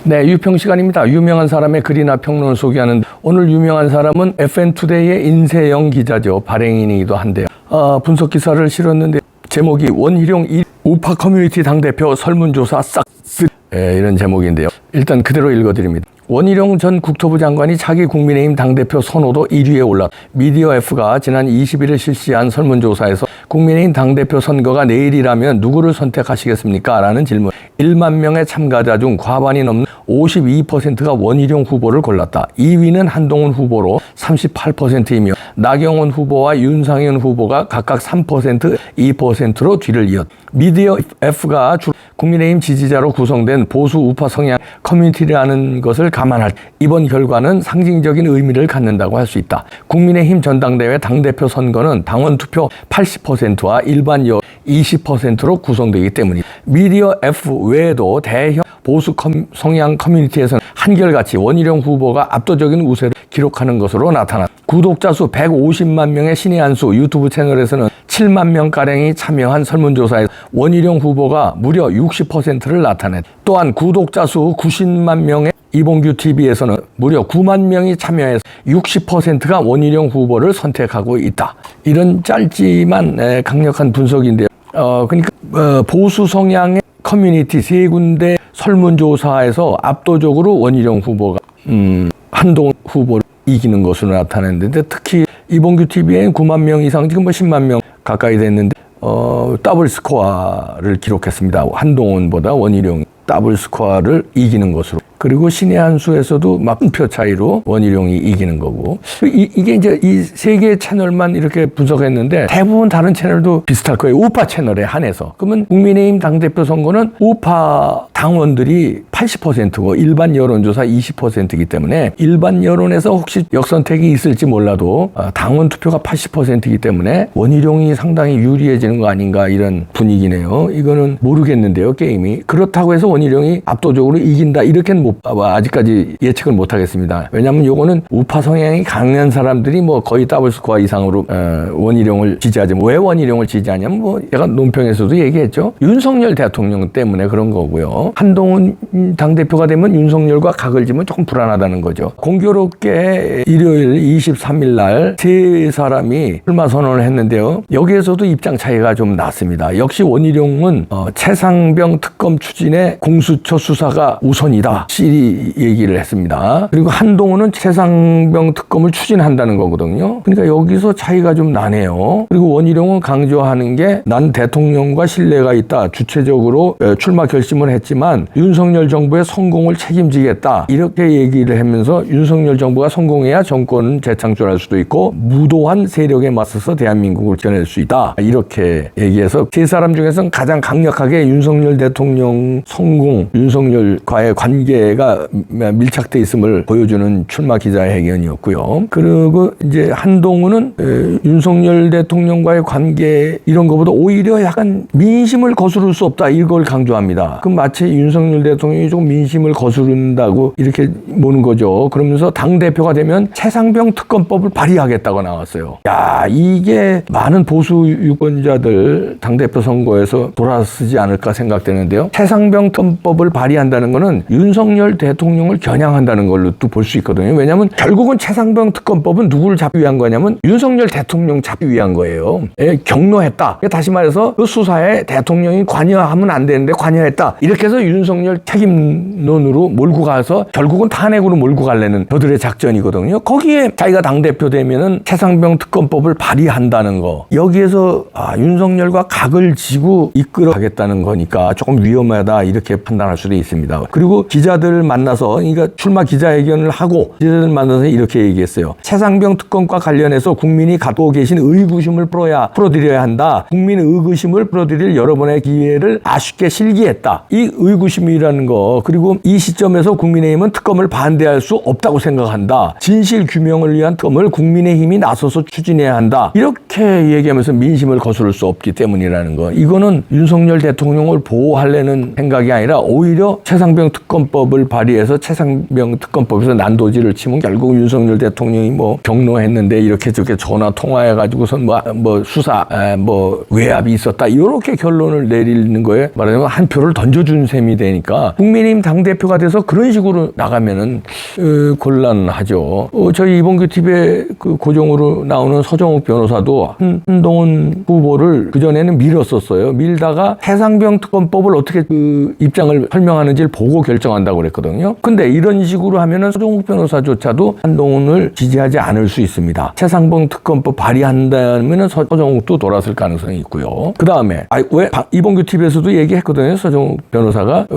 네, 유평 시간입니다. 유명한 사람의 글이나 평론을 소개하는 오늘 유명한 사람은 FN투데이의 인세영 기자죠. 발행인이기도 한데요. 분석 기사를 실었는데 제목이 원희룡 우파 커뮤니티 당대표 설문조사 싹쓸 이런 제목인데요. 일단 그대로 읽어드립니다. 원희룡 전 국토부 장관이 차기 국민의힘 당대표 선호도 1위에 올랐다. 미디어F가 지난 21일 실시한 설문조사에서 국민의힘 당대표 선거가 내일이라면 누구를 선택하시겠습니까? 라는 질문. 1만 명의 참가자 중 과반이 넘는 52%가 원희룡 후보를 골랐다. 2위는 한동훈 후보로 38%이며 나경원 후보와 윤상현 후보가 각각 3%, 2%로 뒤를 이었다. 미디어F가 국민의힘 지지자로 구성된 보수 우파 성향 커뮤니티라는 것을 감안할 이번 결과는 상징적인 의미를 갖는다고 할 수 있다. 국민의힘 전당대회 당대표 선거는 당원 투표 80%와 일반 여론 20%로 구성되기 때문이다. 미디어F 외에도 대형 보수 성향 커뮤니티에서는 한결같이 원희룡 후보가 압도적인 우세를 기록하는 것으로 나타났다. 구독자 수 150만 명의 신의 한 수 유튜브 채널에서는 7만 명가량이 참여한 설문조사에 원희룡 후보가 무려 60%를 나타냈다. 또한 구독자 수 90만 명의 이봉규 TV에서는 무려 9만 명이 참여해서 60%가 원희룡 후보를 선택하고 있다. 이런 짧지만 강력한 분석인데요. 그러니까 보수 성향의 커뮤니티 세 군데 설문조사에서 압도적으로 원희룡 후보가 한동훈 후보를 이기는 것으로 나타났는데, 특히 이봉규 TV엔 9만 명 이상, 지금 10만 명 가까이 됐는데 더블 스코어를 기록했습니다. 한동훈보다 원희룡이 더블 스코어를 이기는 것으로. 그리고 신의 한 수에서도 막 표 차이로 원희룡이 이기는 거고. 이게 이제 이 세 개의 채널만 이렇게 분석했는데 대부분 다른 채널도 비슷할 거예요. 우파 채널에 한해서. 그러면 국민의힘 당대표 선거는 우파 당원들이 80%고 일반 여론조사 20%이기 때문에 일반 여론에서 혹시 역선택이 있을지 몰라도 당원 투표가 80%이기 때문에 원희룡이 상당히 유리해지는 거 아닌가, 이런 분위기네요. 이거는 모르겠는데요, 게임이. 그렇다고 해서 원희룡이 압도적으로 이긴다, 이렇게는 아직까지 예측을 못 하겠습니다. 왜냐하면 요거는 우파 성향이 강한 사람들이 거의 더블 스코어 이상으로 원희룡을 지지하지. 왜 원희룡을 지지하냐면 제가 논평에서도 얘기했죠. 윤석열 대통령 때문에 그런 거고요. 한동훈 당대표가 되면 윤석열과 각을 지면 조금 불안하다는 거죠. 공교롭게 일요일 23일 날 세 사람이 출마 선언을 했는데요. 여기에서도 입장 차이가 좀 났습니다. 역시 원희룡은 최상병 특검 추진에 공수처 수사가 우선이다, 얘기를 했습니다. 그리고 한동훈은 최상병 특검을 추진한다는 거거든요. 그러니까 여기서 차이가 좀 나네요. 그리고 원희룡은 강조하는 게 난 대통령과 신뢰가 있다. 주체적으로 출마 결심을 했지만 윤석열 정부의 성공을 책임지겠다. 이렇게 얘기를 하면서 윤석열 정부가 성공해야 정권은 재창출할 수도 있고 무도한 세력에 맞서서 대한민국을 지켜낼 수 있다. 이렇게 얘기해서 세 사람 중에서는 가장 강력하게 윤석열 대통령 성공, 윤석열과의 관계가 밀착돼 있음을 보여주는 출마 기자회견이었고요. 그리고 이제 한동훈은 윤석열 대통령과의 관계 이런 것보다 오히려 약간 민심을 거스를 수 없다, 이걸 강조합니다. 그럼 마치 윤석열 대통령이 좀 민심을 거스른다고 이렇게 보는 거죠. 그러면서 당대표가 되면 최상병 특검법을 발의하겠다고 나왔어요. 야, 이게 많은 보수 유권자들 당대표 선거에서 돌아서지 않을까 생각되는데요. 최상병 특검법을 발의한다는 거는 윤석열 대통령을 겨냥한다는 걸로 또 볼 수 있거든요. 왜냐하면 결국은 최상병 특검법은 누구를 잡기 위한 거냐면 윤석열 대통령 잡기 위한 거예요. 경로했다. 다시 말해서 그 수사에 대통령이 관여하면 안 되는데 관여했다. 이렇게 해서 윤석열 책임론으로 몰고 가서 결국은 탄핵으로 몰고 가려는 저들의 작전이거든요. 거기에 자기가 당대표 되면은 최상병 특검법을 발의한다는 거. 여기에서 윤석열과 각을 지고 이끌어 가겠다는 거니까 조금 위험하다, 이렇게 판단할 수도 있습니다. 그리고 기자들을 만나서, 그러니까 출마 기자회견을 하고 기자들 만나서 이렇게 얘기했어요. 최상병 특검과 관련해서 국민이 갖고 계신 의구심을 풀어드려야 한다. 국민의 의구심을 풀어드릴 여러 번의 기회를 아쉽게 실기했다. 이 의구심이라는 거. 그리고 이 시점에서 국민의힘은 특검을 반대할 수 없다고 생각한다. 진실 규명을 위한 특검을 국민의힘이 나서서 추진해야 한다. 이렇게 얘기하면서 민심을 거스를 수 없기 때문이라는 거. 이거는 윤석열 대통령을 보호하려는 생각이 아니라 오히려 최상병 특검법을 특검법을 발의해서 최상병 특검법에서 난도질을 치면 결국 윤석열 대통령이 뭐 경로했는데 이렇게 저렇게 전화 통화해가지고선 뭐 수사 뭐 외압이 있었다 이렇게 결론을 내리는 거에 말하자면 한 표를 던져준 셈이 되니까 국민의힘 당대표가 돼서 그런 식으로 나가면은 곤란하죠. 저희 이봉규 TV에 그 고정으로 나오는 서정욱 변호사도 한동훈 후보를 그전에는 밀었었어요. 밀다가 최상병 특검법을 어떻게 그 입장을 설명하는지를 보고 결정한다고 그랬거든요. 근데 이런 식으로 하면은 서정욱 변호사조차도 한동훈을 지지하지 않을 수 있습니다. 최상병 특검법 발의한다면은 서정욱도 돌아설 가능성이 있고요. 그 다음에 왜 이봉규 TV에서도 얘기했거든요. 서정욱 변호사가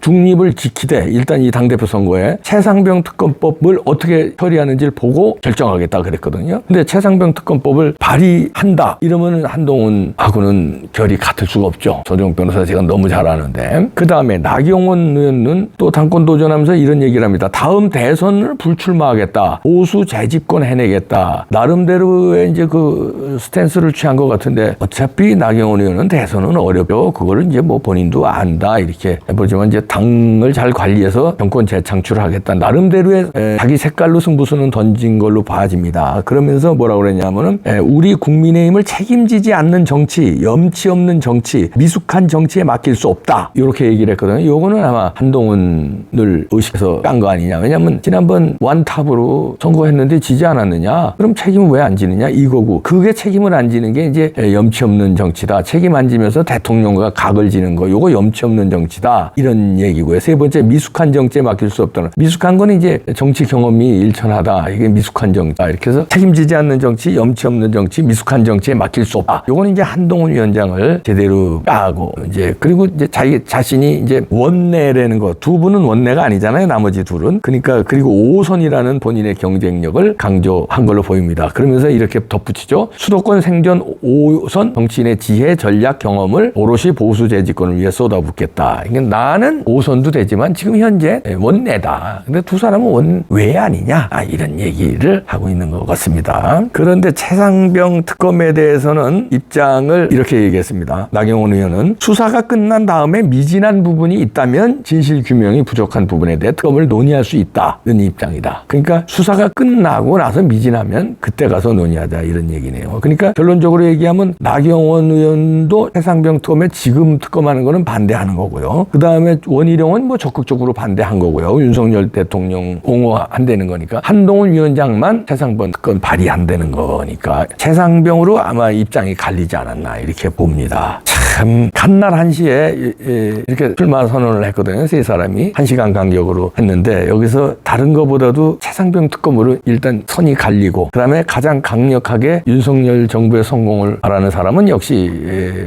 중립을 지키되 일단 이 당대표 선거에 최상병 특검법을 어떻게 처리하는지를 보고 결정하겠다 그랬거든요. 근데 최상병 특검법을 발의한다 이러면 한동훈하고는 결이 같을 수가 없죠. 서정욱 변호사 제가 너무 잘 아는데. 그 다음에 나경원 의원은 또 당권 도전하면서 이런 얘기를 합니다. 다음 대선을 불출마하겠다. 보수 재집권 해내겠다. 나름대로의 이제 그 스탠스를 취한 것 같은데 어차피 나경원 의원은 대선은 어렵죠. 그거를 이제 뭐 본인도 안다 이렇게 해보지만 이제 당을 잘 관리해서 정권 재창출을 하겠다. 나름대로의 자기 색깔로 승부수는 던진 걸로 봐집니다. 그러면서 뭐라고 그랬냐면은 우리 국민의힘을 책임지지 않는 정치, 염치 없는 정치, 미숙한 정치에 맡길 수 없다. 이렇게 얘기를 했거든요. 요거는 아마 한동훈을 의식해서 깐 거 아니냐. 왜냐하면 지난번 완탑으로 선거했는데 지지 않았느냐. 그럼 책임은 왜 안 지느냐 이거고. 그게 책임을 안 지는 게 이제 염치 없는 정치다. 책임 안 지면서 대통령과 각을 지는 거. 요거 염치 없는 정치다. 이런 얘기고요. 세 번째 미숙한 정치에 맡길 수 없다는. 미숙한 건 이제 정치 경험이 일천하다. 이게 미숙한 정치다. 이렇게 해서 책임지지 않는 정치, 염치 없는 정치, 미숙한 정치에 맡길 수 없다. 요거는 이제 한동훈 위원장을 제대로 까고 이제 그리고 이제 자기 자신이 이제 원내라는 거. 두 분은 원내가 아니잖아요. 나머지 둘은. 그러니까 그리고 5선이라는 본인의 경쟁력을 강조한 걸로 보입니다. 그러면서 이렇게 덧붙이죠. 수도권 생존 5선 정치인의 지혜, 전략, 경험을 오롯이 보수 재집권을 위해 쏟아붓겠다. 그러니까 나는 5선도 되지만 지금 현재 원내다. 근데 두 사람은 왜 아니냐? 이런 얘기를 하고 있는 것 같습니다. 그런데 최상병 특검에 대해서는 입장을 이렇게 얘기했습니다. 나경원 의원은 수사가 끝난 다음에 미진한 부분이 있다면 진실 규명이 부족한 부분에 대해 특검을 논의할 수 있다는 입장이다. 그러니까 수사가 끝나고 나서 미진하면 그때 가서 논의하자 이런 얘기네요. 그러니까 결론적으로 얘기하면 나경원 의원도 최상병 특검에 지금 특검하는 거는 반대하는 거고요. 그 다음에 원희룡은 뭐 적극적으로 반대한 거고요. 윤석열 대통령 옹호한다는 거니까 한동훈 위원장만 최상병 특검 발의한다는 거니까 최상병으로 아마 입장이 갈리지 않았나 이렇게 봅니다. 참 간날 1시에 이렇게 출마 선언을 했거든요. 세 사람이 1시간 간격으로 했는데 여기서 다른 것보다도 최상병 특검으로 일단 선이 갈리고 그다음에 가장 강력하게 윤석열 정부의 성공을 바라는 사람은 역시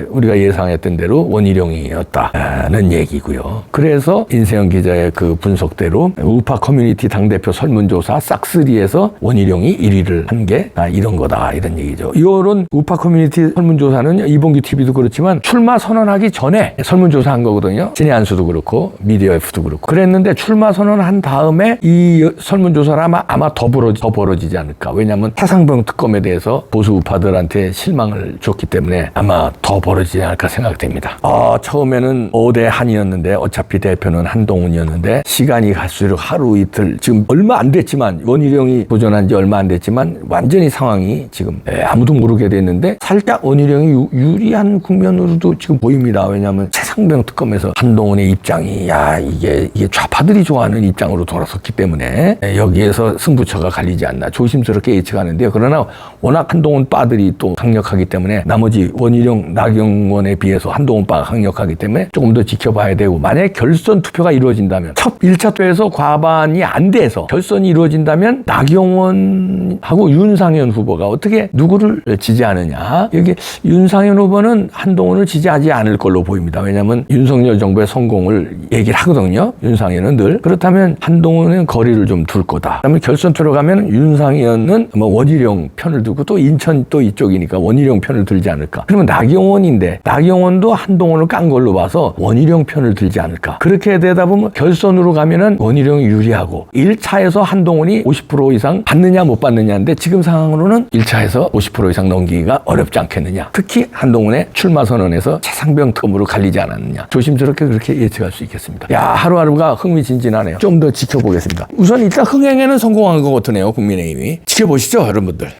우리가 예상했던 대로 원희룡이었다는 얘기고요. 그래서 인세영 기자의 그 분석대로 우파 커뮤니티 당대표 설문조사 싹쓸이에서 원희룡이 1위를 한 게 이런 거다 이런 얘기죠. 이런 우파 커뮤니티 설문조사는 이봉규 TV도 그렇지만 출마 선언하기 전에 설문조사한 거거든요. 신의 한수도 그렇고 미디어 F도 그렇고 그랬는데 출마 선언한 다음에 이 설문조사를 아마 더 벌어지지 않을까. 왜냐하면 최상병 특검에 대해서 보수 우파들한테 실망을 줬기 때문에 아마 더 벌어지지 않을까 생각됩니다. 처음에는 5대 한이었는데 어차피 대표는 한동훈이었는데 시간이 갈수록 하루 이틀 지금 얼마 안 됐지만 원희룡이 도전한 지 얼마 안 됐지만 완전히 상황이 지금 아무도 모르게 됐는데 살짝 원희룡이 유리한 국면으로도 지금 보입니다. 왜냐하면 최상병 특검에서 한동훈의 입장이 이게 좌파들이 좋아하는 입장으로 돌아섰기 때문에 여기에서 승부처가 갈리지 않나 조심스럽게 예측하는데요. 그러나 워낙 한동훈 바들이 또 강력하기 때문에 나머지 원희룡, 나경원에 비해서 한동훈 바가 강력하기 때문에 조금 더 지켜봐야 되고 만약에 결선 투표가 이루어진다면 첫 1차 투표에서 과반이 안 돼서 결선이 이루어진다면 나경원하고 윤상현 후보가 어떻게 누구를 지지하느냐. 여기 윤상현 후보는 한동훈을 지지하지 않을 걸로 보입니다. 왜냐하면 윤석열 정부의 성공을 얘기를 하거든요. 윤상현은 늘. 그렇다면 한동훈은 거리를 좀 둘 거다. 그다음에 결선 투표로 가면 윤상현은 뭐 원희룡 편을 두고 또 인천 또 이쪽이니까 원희룡 편을 들지 않을까. 그러면 나경원인데 나경원도 한동훈을 깐 걸로 봐서 원희룡 편을 들지 않을까. 그렇게 되다 보면 결선으로 가면은 원희룡이 유리하고 1차에서 한동훈이 50% 이상 받느냐 못 받느냐인데 지금 상황으로는 1차에서 50% 이상 넘기기가 어렵지 않겠느냐. 특히 한동훈의 출마 선언에서 따라서 최상병텀으로 갈리지 않았느냐. 조심스럽게 그렇게 예측할 수 있겠습니다. 야, 하루하루가 흥미진진하네요. 좀 더 지켜보겠습니다. 우선 일단 흥행에는 성공한 것 같으네요. 국민의힘이. 지켜보시죠, 여러분들.